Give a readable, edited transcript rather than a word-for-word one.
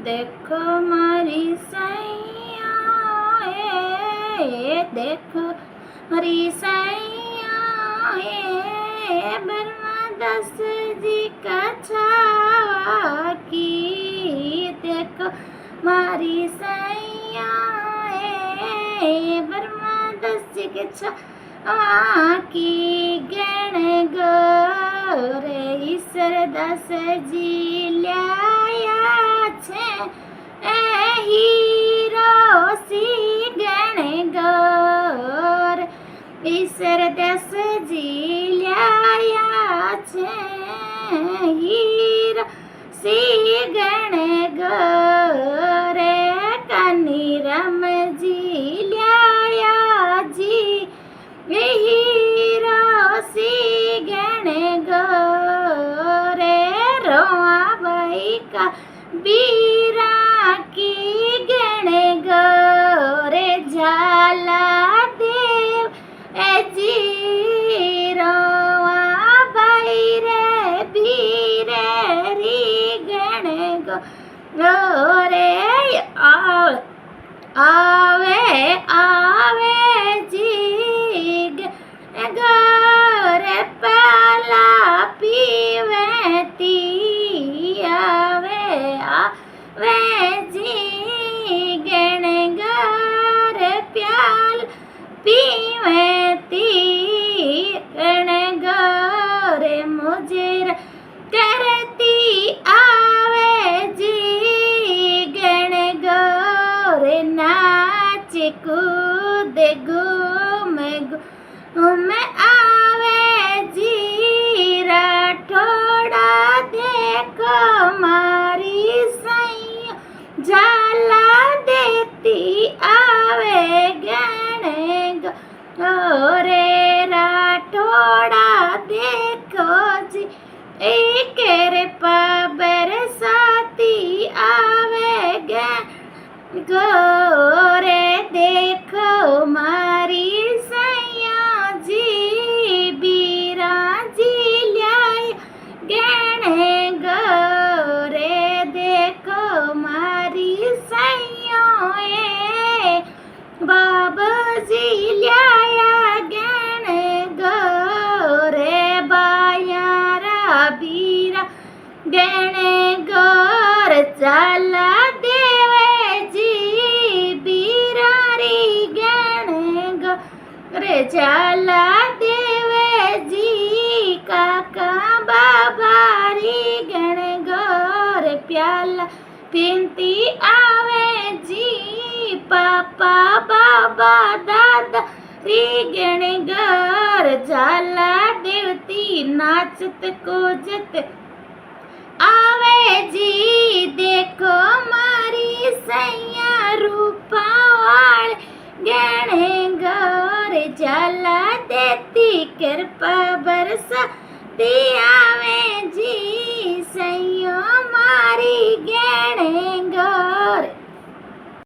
देखो मारी सैया देखो मारी सैया बर्मा दस जी का छावा की। देखो मारी सैया बर्मा दस जी के छावा की। गण गोरे ईश्वर दस जी ल्याया हीरो सी गण गौर ईश्वर दस जी ल्याया छे हीरो सी गण गौर कानी राम जी ल्याया जी हीरो सी गण गौर रोआ बाई का बीरा की गण गौरे झाला देव जी रोआ बाई रे बीरे री गण गौरे आवे आवे जी गौरे पाला पीवे ती आवे आवे जी गण गौर प्याल पीवे ती गण गौर मुझे करती आवे जी गण गौर नाच कूद घूम घूम आवे जी राठोड़ा देखो मारी सैया झाला देती आवे गण गौरे राठोड़ा देखो जी एक पर साथी आवे गण गौरे देखो मारी सैया जी बीरा जी ल्याय गण गौरे देखो मारी सैया बाबा जी ल्याया गण गौरे बायारा बीरा गण गौर चाला देवे जी बीरा री गण गौरे चाला देवे जी काका बाबा री गण गौर प्याला पिंती आवे जी पापा बाबा दादा री गण गौर झाला देवती नाचत कोजत आवे जी देखो मारी सैया रूपावाल गण गौर झाला देती कृपा बरसा दे आवे जी सैया मारी